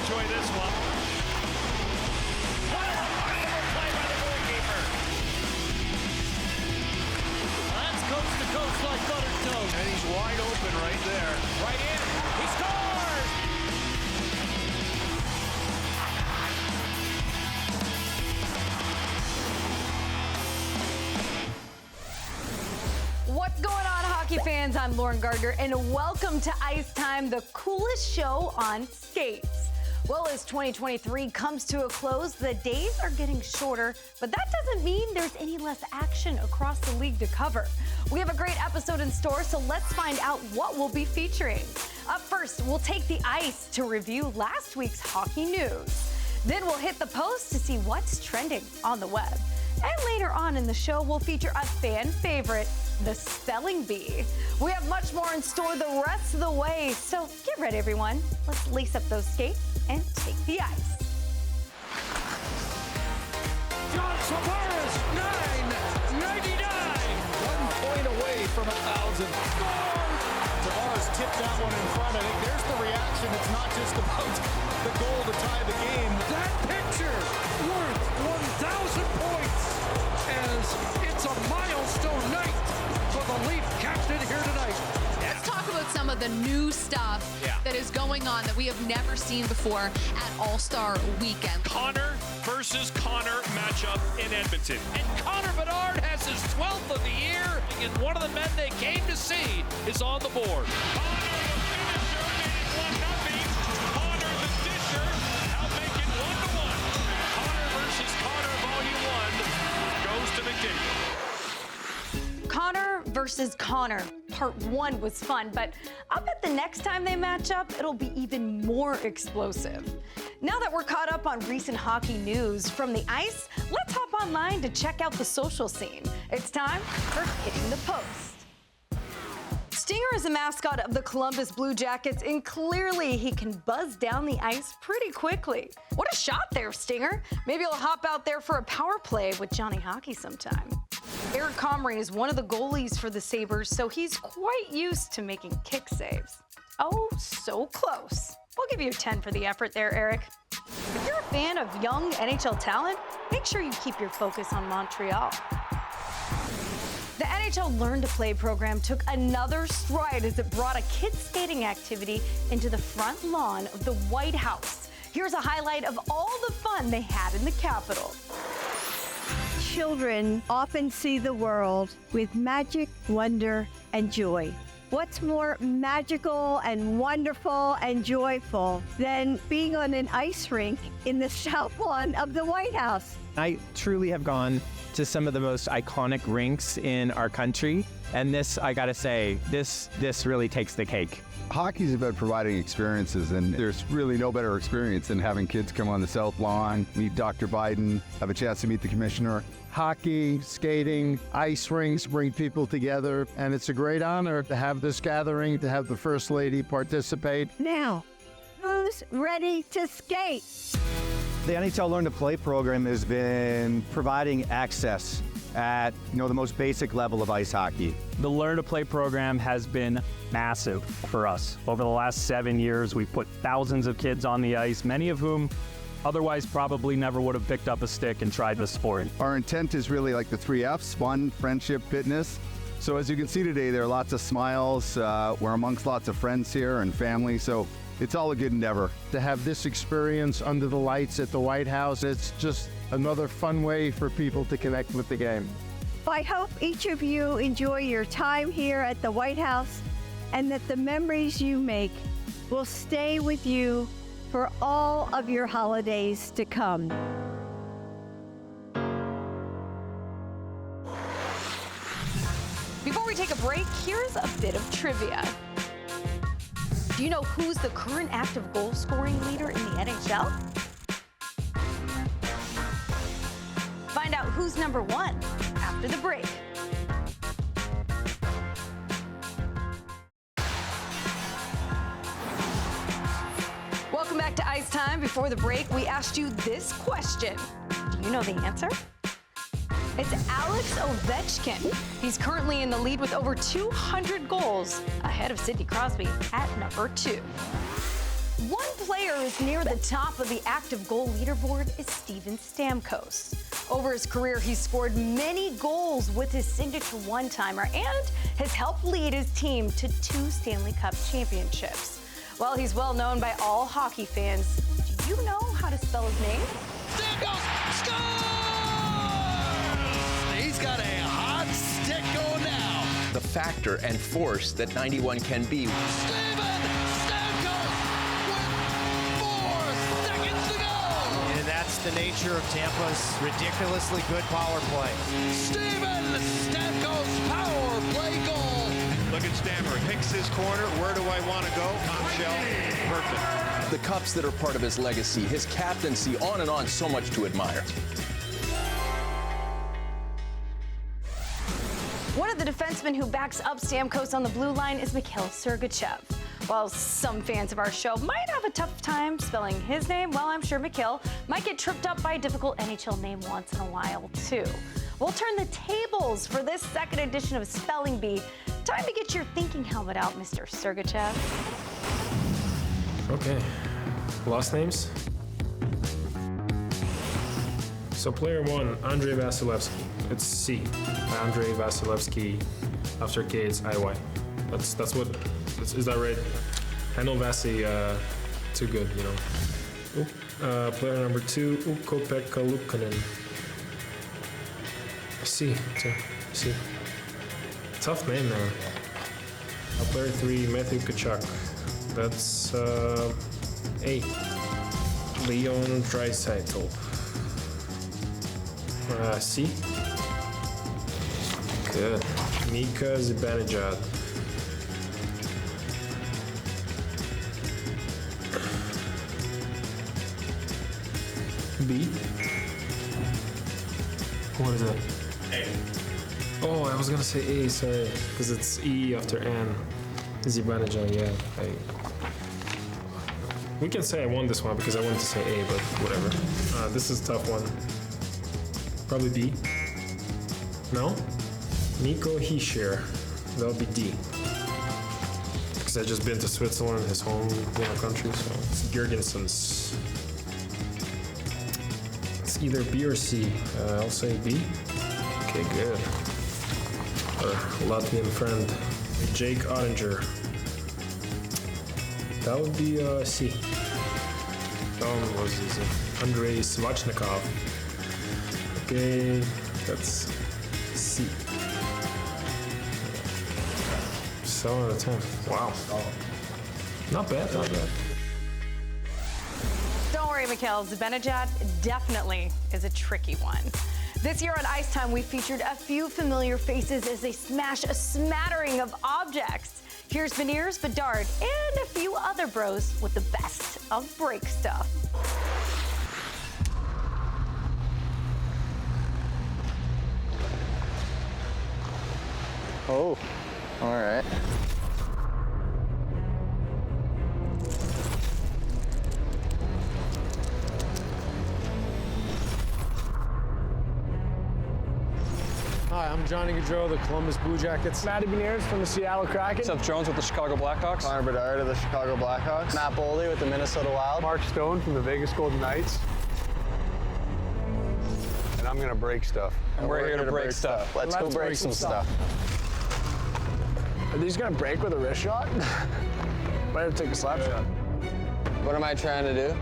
enjoy this one. What a remarkable play by the goalkeeper. That's coast to coast like buttered toast. And he's wide open right there. Right in. He scores! What's going on, hockey fans? I'm Lauren Gardner, and welcome to Ice Time, the coolest show on skates. Well, as 2023 comes to a close, the days are getting shorter, but that doesn't mean there's any less action across the league to cover. We have a great episode in store, so let's find out what we'll be featuring. Up first, we'll take the ice to review last week's hockey news. Then we'll hit the post to see what's trending on the web. And later on in the show, we'll feature a fan favorite, the spelling bee. We have much more in store the rest of the way, so get ready, everyone. Let's lace up those skates and take the ice. John Tavares, 999. 1 point away from 1,000. Tavares tipped that one in front. I think there's the reaction. It's not just about the goal to tie the game. That picture worth 1,000 points as it's a milestone night for the Leaf captain here tonight. Let's talk about some of the new stuff that is going on that we have never seen before at All-Star Weekend. Connor versus Connor matchup in Edmonton. And Connor Bedard has his 12th of the year, and one of the men they came to see is on the board. Connor the finisher, making 1-0. Connor the disher, now making 1-1. Connor versus Connor Volume 1 goes to the gate. Connor versus Connor. Part 1 was fun, but I'll bet the next time they match up, it'll be even more explosive. Now that we're caught up on recent hockey news from the ice, let's hop online to check out the social scene. It's time for Hitting the Post. Stinger is a mascot of the Columbus Blue Jackets, and clearly he can buzz down the ice pretty quickly. What a shot there, Stinger. Maybe he'll hop out there for a power play with Johnny Hockey sometime. Eric Comrie is one of the goalies for the Sabres, so he's quite used to making kick saves. Oh, so close. We'll give you a 10 for the effort there, Eric. If you're a fan of young NHL talent, make sure you keep your focus on Montreal. The NHL Learn to Play program took another stride as it brought a kids skating activity into the front lawn of the White House. Here's a highlight of all the fun they had in the Capitol. Children often see the world with magic, wonder, and joy. What's more magical and wonderful and joyful than being on an ice rink in the south lawn of the White House? I truly have gone to some of the most iconic rinks in our country, and this, I gotta say, this really takes the cake. Hockey's about providing experiences, and there's really no better experience than having kids come on the South Lawn, meet Dr. Biden, have a chance to meet the commissioner. Hockey, skating, ice rinks bring people together, and it's a great honor to have this gathering, to have the First Lady participate. Now, who's ready to skate? The NHL Learn to Play program has been providing access at the most basic level of ice hockey. The Learn to Play program has been massive for us. Over the last 7 years, we've put thousands of kids on the ice, many of whom otherwise probably never would have picked up a stick and tried the sport. Our intent is really like the 3 Fs, fun, friendship, fitness. So as you can see today, there are lots of smiles. We're amongst lots of friends here and family, so it's all a good endeavor. To have this experience under the lights at the White House, it's just another fun way for people to connect with the game. I hope each of you enjoy your time here at the White House and that the memories you make will stay with you for all of your holidays to come. Before we take a break, here's a bit of trivia. Do you know who's the current active goal scoring leader in the NHL? Find out who's number 1 after the break. Welcome back to Ice Time. Before the break, we asked you this question. Do you know the answer? It's Alex Ovechkin. He's currently in the lead with over 200 goals, ahead of Sidney Crosby at number 2. One player who's near the top of the active goal leaderboard is Steven Stamkos. Over his career, he's scored many goals with his signature one-timer and has helped lead his team to 2 Stanley Cup championships. While he's well known by all hockey fans, do you know how to spell his name? Stamkos scores! He's got a hot stick going now. The factor and force that 91 can be. Steven Stamkos with 4 seconds to go. And that's the nature of Tampa's ridiculously good power play. Steven Stamkos power play goal. Look at Stammer, picks his corner. Where do I want to go? Top shelf, perfect. The cups that are part of his legacy, his captaincy, on and on, so much to admire. One of the defensemen who backs up Stamkos on the blue line is Mikhail Sergachev. While some fans of our show might have a tough time spelling his name, well, I'm sure Mikhail might get tripped up by a difficult NHL name once in a while, too. We'll turn the tables for this second edition of Spelling Bee. Time to get your thinking helmet out, Mr. Sergachev. Okay, last names. So player 1, Andrei Vasilevsky. It's C. Andrei Vasilevsky. After K, it's IY. That's what. Is that right? I know Vasi too good, you know. Player number 2, Ukko-Pekka Luukkonen. C. C. Tough name there. Player 3, Matthew Tkachuk. That's A. Leon Draisaitl. C. Good. Mika Zibanejad. B. What is that? A. Oh, I was gonna say A, sorry, because it's E after N. Zibanejad, yeah. We can say I won this one because I wanted to say A, but whatever. This is a tough one. Probably B. No? Nico Hischier. That'll be D. Because I've just been to Switzerland, his home country, so it's Jurgensen's. It's either B or C. I'll say B. Okay, good. Our Latvian friend, Jake Ottinger. That would be C. That one was easy. Andrei Svachnikov. Okay, that's C. 7 out of 10. Wow. Not bad, not bad. Don't worry, Mikhail. Zibanejad definitely is a tricky one. This year on Ice Time, we featured a few familiar faces as they smash a smattering of objects. Here's Beniers, Bedard, and a few other bros with the best of break stuff. Oh, all right. Hi, I'm Johnny Gaudreau, the Columbus Blue Jackets. Matty Beniers from the Seattle Kraken. Seth Jones with the Chicago Blackhawks. Connor Bedard of the Chicago Blackhawks. Matt Boldy with the Minnesota Wild. Mark Stone from the Vegas Golden Knights. And I'm gonna break stuff. And we're here to break stuff. Let's go break some stuff. Are these gonna break with a wrist shot? Might have to take a slap shot. What am I trying to do?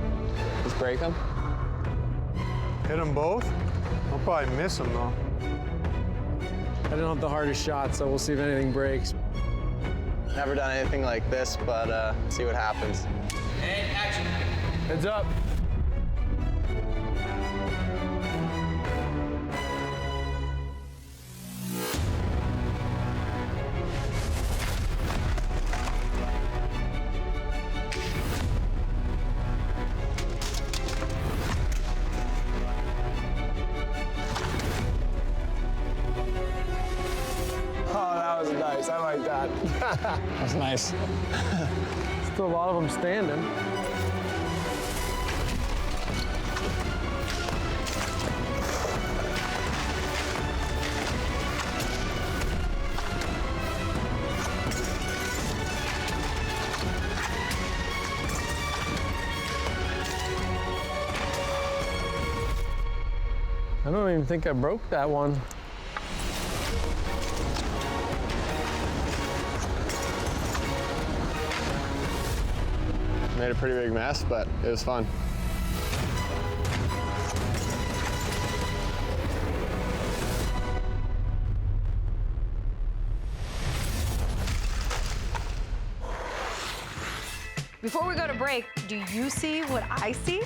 Just break them? Hit them both? I'll probably miss them though. I don't have the hardest shot, so we'll see if anything breaks. Never done anything like this, but see what happens. And action. Heads up. Nice, I like that. That's nice. Still a lot of them standing. I don't even think I broke that one. Made a pretty big mess, but it was fun. Before we go to break, do you see what I see?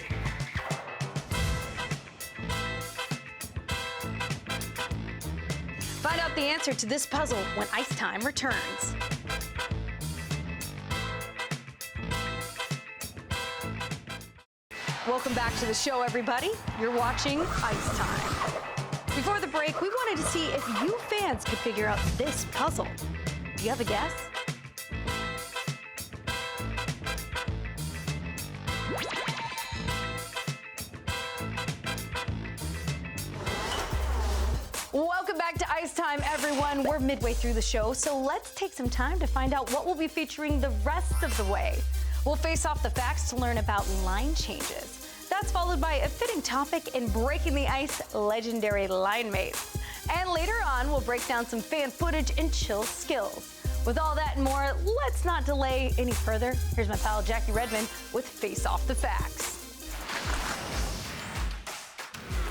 Find out the answer to this puzzle when Ice Time returns. Welcome back to the show, everybody. You're watching Ice Time. Before the break, we wanted to see if you fans could figure out this puzzle. Do you have a guess? Welcome back to Ice Time, everyone. We're midway through the show, so let's take some time to find out what we'll be featuring the rest of the way. We'll face off the facts to learn about line changes. That's followed by a fitting topic in Breaking the Ice legendary line mates. And later on, we'll break down some fan footage and chill skills. With all that and more, let's not delay any further. Here's my pal Jackie Redmond with Face Off the Facts.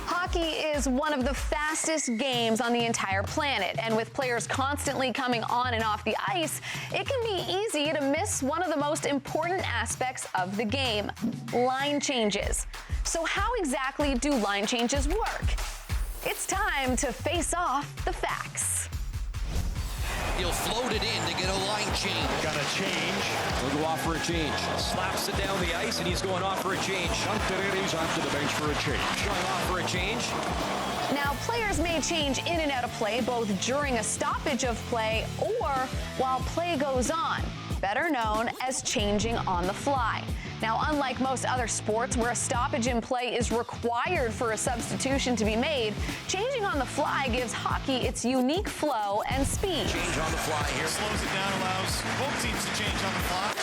Hockey is one of the fastest games on the entire planet, and with players constantly coming on and off the ice, it can be easy to miss one of the most important aspects of the game, line changes. So how exactly do line changes work? It's time to face off the facts. He'll float it in to get a line change. Got a change. He'll go off for a change. Slaps it down the ice, and he's going off for a change. Dumped it in, he's off to the bench for a change. Going off for a change. Now, players may change in and out of play both during a stoppage of play or while play goes on, better known as changing on the fly. Now, unlike most other sports where a stoppage in play is required for a substitution to be made, changing on the fly gives hockey its unique flow and speed. Change on the fly here. Slows it down, allows both teams to change on the fly.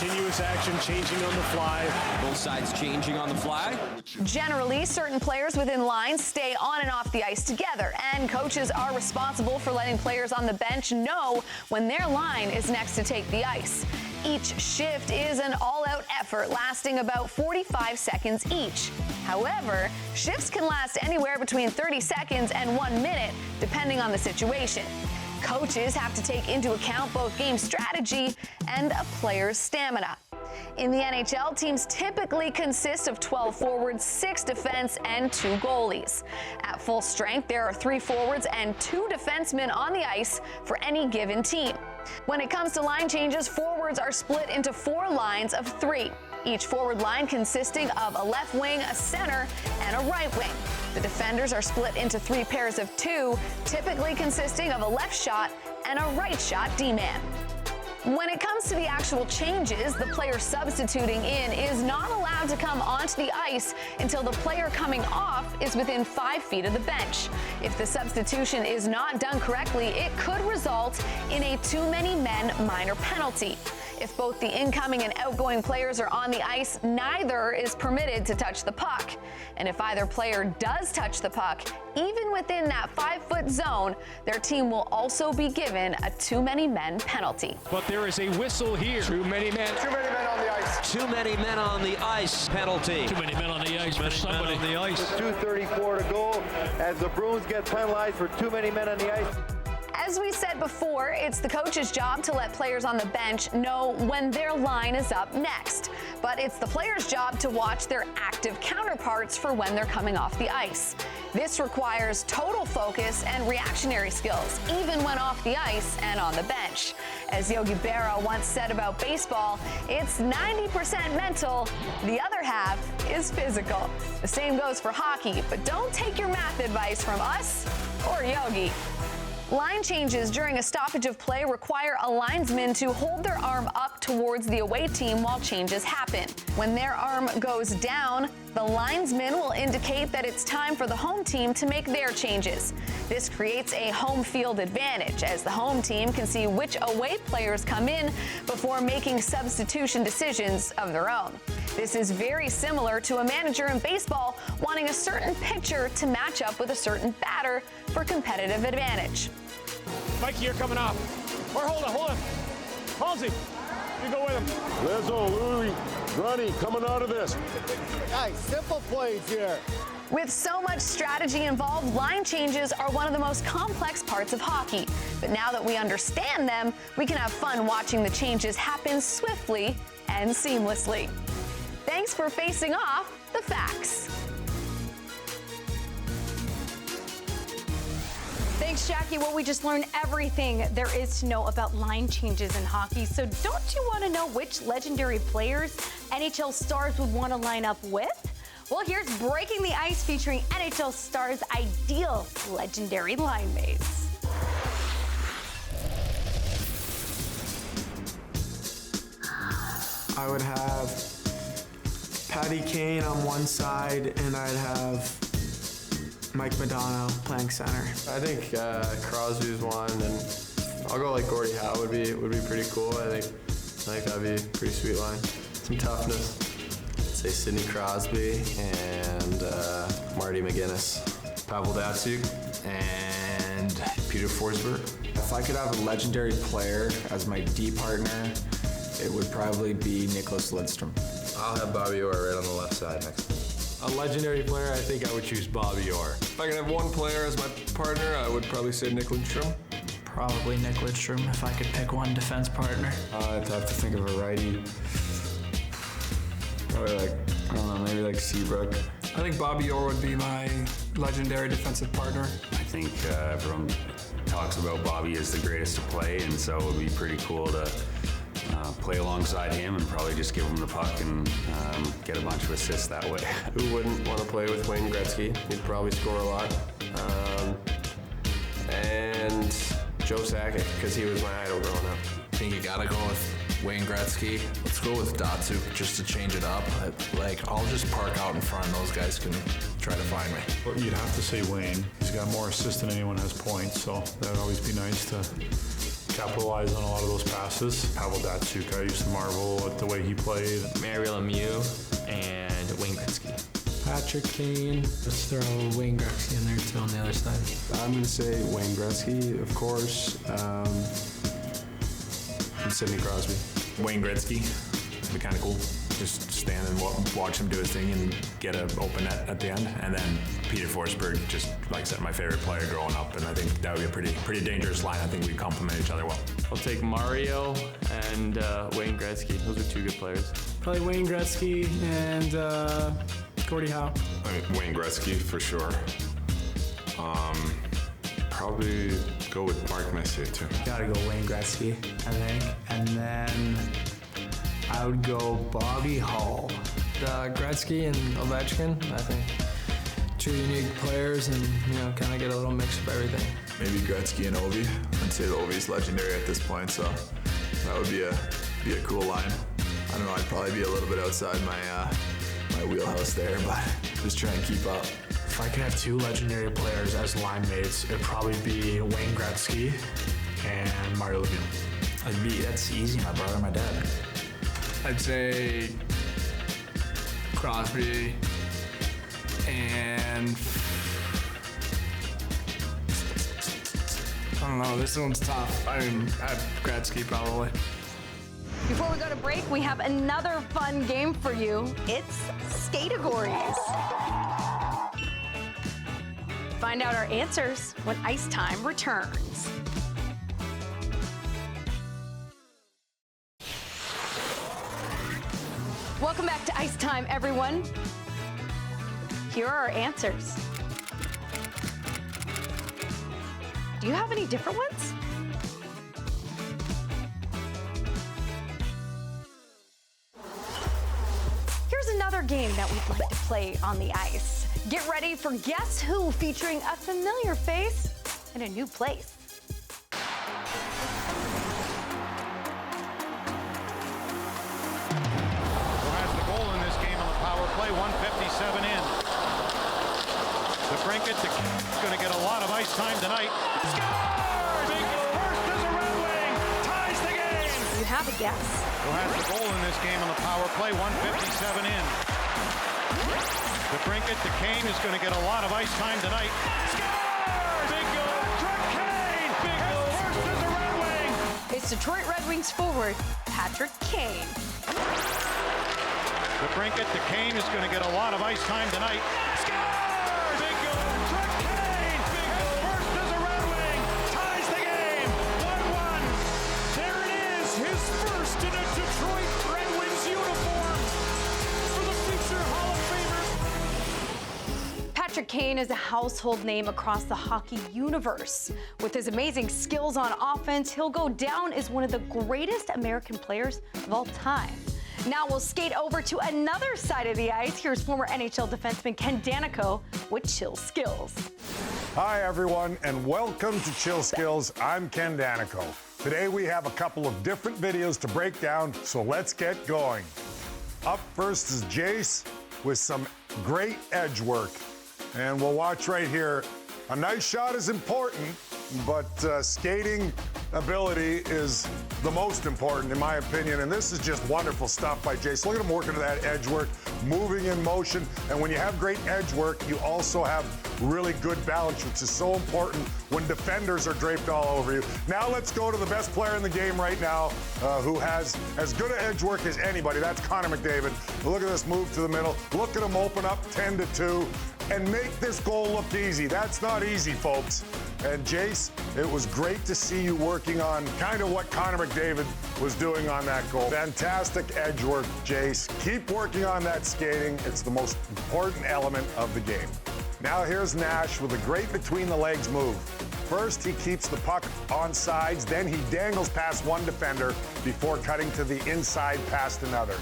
Continuous action, changing on the fly. Both sides changing on the fly. Generally, certain players within lines stay on and off the ice together, and coaches are responsible for letting players on the bench know when their line is next to take the ice. Each shift is an all-out effort lasting about 45 seconds each. However, shifts can last anywhere between 30 seconds and 1 minute, depending on the situation. Coaches have to take into account both game strategy and a player's stamina. In the NHL, teams typically consist of 12 forwards, 6 defense, and 2 goalies. At full strength, there are 3 forwards and 2 defensemen on the ice for any given team. When it comes to line changes, forwards are split into 4 lines of 3. Each forward line consisting of a left wing, a center, and a right wing. The defenders are split into 3 pairs of 2, typically consisting of a left shot and a right shot D-man. When it comes to the actual changes, the player substituting in is not allowed to come onto the ice until the player coming off is within 5 feet of the bench. If the substitution is not done correctly, it could result in a too many men minor penalty. If both the incoming and outgoing players are on the ice, neither is permitted to touch the puck. And if either player does touch the puck, even within that 5-foot zone, their team will also be given a too many men penalty. But there is a whistle here. Too many men. Too many men on the ice. Too many men on the ice penalty. Too many men on the ice for somebody. on the ice. 2:34 to go as the Bruins get penalized for too many men on the ice. As we said before, it's the coach's job to let players on the bench know when their line is up next. But it's the player's job to watch their active counterparts for when they're coming off the ice. This requires total focus and reactionary skills, even when off the ice and on the bench. As Yogi Berra once said about baseball, it's 90% mental, the other half is physical. The same goes for hockey, but don't take your math advice from us or Yogi. Line changes during a stoppage of play require a linesman to hold their arm up towards the away team while changes happen. When their arm goes down, the linesman will indicate that it's time for the home team to make their changes. This creates a home field advantage, as the home team can see which away players come in before making substitution decisions of their own. This is very similar to a manager in baseball wanting a certain pitcher to match up with a certain batter for competitive advantage. Mikey, you're coming off. Or hold on. Halsey, you go with him. Lizzo, Louie, Ronnie coming out of this. Guys, simple plays here. With so much strategy involved, line changes are one of the most complex parts of hockey. But now that we understand them, we can have fun watching the changes happen swiftly and seamlessly. Thanks for facing off the facts. Thanks, Jackie. Well, we just learned everything there is to know about line changes in hockey. So don't you want to know which legendary players NHL stars would want to line up with? Well, here's Breaking the Ice featuring NHL stars' ideal legendary line mates. I would have Patty Kane on one side, and I'd have Mike Modano playing center. I think Crosby's one, and I'll go like Gordie Howe would be pretty cool. I think that'd be a pretty sweet line. Some toughness. I'd say Sidney Crosby and Marty McGuinness. Pavel Datsyuk and Peter Forsberg. If I could have a legendary player as my D partner, it would probably be Nicklas Lidstrom. I'll have Bobby Orr right on the left side next. A legendary player, I think I would choose Bobby Orr. If I could have one player as my partner, I would probably say Nick Lidstrom. Probably Nick Lidstrom if I could pick one defense partner. I'd have to think of a righty. Probably maybe like Seabrook. I think Bobby Orr would be my legendary defensive partner. I think everyone talks about Bobby as the greatest to play, and so it would be pretty cool to play alongside him and probably just give him the puck and get a bunch of assists that way. Who wouldn't want to play with Wayne Gretzky? He'd probably score a lot. And Joe Sakic, because he was my idol growing up. I think you gotta go with Wayne Gretzky. Let's go with Datsyuk just to change it up. I'll just park out in front and those guys can try to find me. Well, you'd have to say Wayne. He's got more assists than anyone has points, so that would always be nice to capitalize on a lot of those passes. Pavel Datsyuk, I used to marvel at the way he played. Mario Lemieux and Wayne Gretzky. Patrick Kane. Let's throw Wayne Gretzky in there too on the other side. I'm going to say Wayne Gretzky, of course, and Sidney Crosby. Wayne Gretzky, it'd be kind of cool. Just stand and watch him do his thing and get an open net at the end. And then Peter Forsberg, just like I said, my favorite player growing up, and I think that would be a pretty dangerous line. I think we complement each other well. I'll take Mario and Wayne Gretzky. Those are two good players. Probably Wayne Gretzky and Gordie Howe. Wayne Gretzky for sure. Probably go with Mark Messier too. Gotta go Wayne Gretzky, I think. And then I would go Bobby Hull. Gretzky and Ovechkin, I think. Two unique players and, kind of get a little mix of everything. Maybe Gretzky and Ovi. I'd say Ovi's legendary at this point, so that would be a cool line. I don't know, I'd probably be a little bit outside my wheelhouse there, but just try and keep up. If I could have two legendary players as line mates, it'd probably be Wayne Gretzky and Mario Lemieux. That's easy, my brother, my dad. I'd say Crosby and I don't know, this one's tough. I'd Gretzky probably. Before we go to break, we have another fun game for you. It's Skategories. Find out our answers when Ice Time returns. Welcome back to Ice Time, everyone. Here are our answers. Do you have any different ones? Here's another game that we'd like to play on the ice. Get ready for Guess Who, featuring a familiar face in a new place. Who has the goal in this game on the power play? 1:57 in. The Brinkets is going to get a lot of ice time tonight. Scores! First as a Red Wing ties the game. You have a guess. Who has the goal in this game on the power play? 1:57 in. DeBrincat, to Kane is going to get a lot of ice time tonight. Scores! Bingo! Patrick Kane! Bingo! First as a Red Wing! It's Detroit Red Wings forward, Patrick Kane. DeBrincat, to Kane is going to get a lot of ice time tonight. Scores! Bingo! Patrick Kane! Bingo! First as a Red Wing! Ties the game! 1-1. There it is, his first in a Detroit Red Wings uniform for the future Hall of Famer. Patrick Kane is a household name across the hockey universe. With his amazing skills on offense, he'll go down as one of the greatest American players of all time. Now we'll skate over to another side of the ice. Here's former NHL defenseman Ken Daneyko with Chill Skills. Hi, everyone, and welcome to Chill Skills. I'm Ken Daneyko. Today we have a couple of different videos to break down, so let's get going. Up first is Jace with some great edge work. And we'll watch right here. A nice shot is important, but skating ability is the most important, in my opinion. And this is just wonderful stuff by Jace. Look at him working that edge work, moving in motion. And when you have great edge work, you also have really good balance, which is so important when defenders are draped all over you. Now let's go to the best player in the game right now, who has as good an edge work as anybody. That's Connor McDavid. Look at this move to the middle. Look at him open up 10-2 and make this goal look easy. That's not easy, folks. And Jace, it was great to see you working on kind of what Connor McDavid was doing on that goal. Fantastic edge work, Jace. Keep working on that skating. It's the most important element of the game. Now here's Nash with a great between the legs move. First, he keeps the puck on sides, then he dangles past one defender before cutting to the inside past another.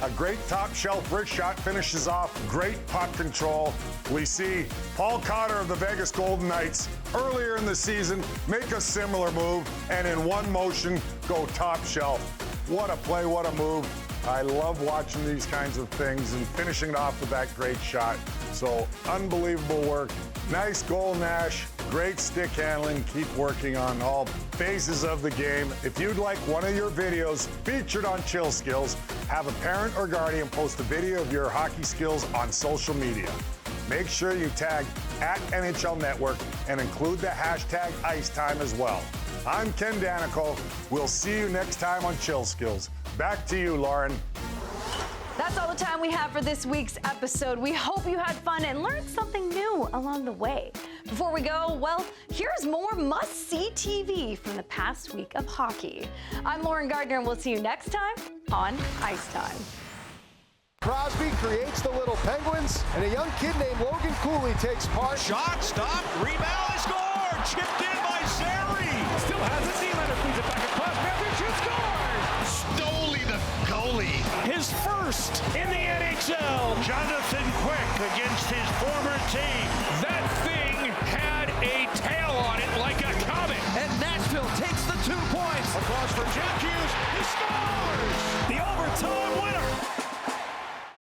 A great top shelf wrist shot finishes off great puck control. We see Paul Cotter of the Vegas Golden Knights earlier in the season make a similar move and in one motion go top shelf. What a play, what a move. I love watching these kinds of things and finishing it off with that great shot. So unbelievable work. Nice goal, Nash. Great stick handling. Keep working on all phases of the game. If you'd like one of your videos featured on Chill Skills, have a parent or guardian post a video of your hockey skills on social media. Make sure you tag @NHL Network and include the hashtag #IceTime as well. I'm Ken Daneyko. We'll see you next time on Chill Skills. Back to you, Lauren. That's all the time we have for this week's episode. We hope you had fun and learned something new along the way. Before we go, well, here's more must-see TV from the past week of hockey. I'm Lauren Gardner, and we'll see you next time on Ice Time. Crosby creates the Little Penguins, and a young kid named Logan Cooley takes part. Shot, stop, rebound, score! Chipped in by Zary! Still has it, Nylander feeds it back across, Matthews shoots, scores! Stoli the goalie. His first in the NHL. Jonathan Quick against his former team. That thing had a tail on it like a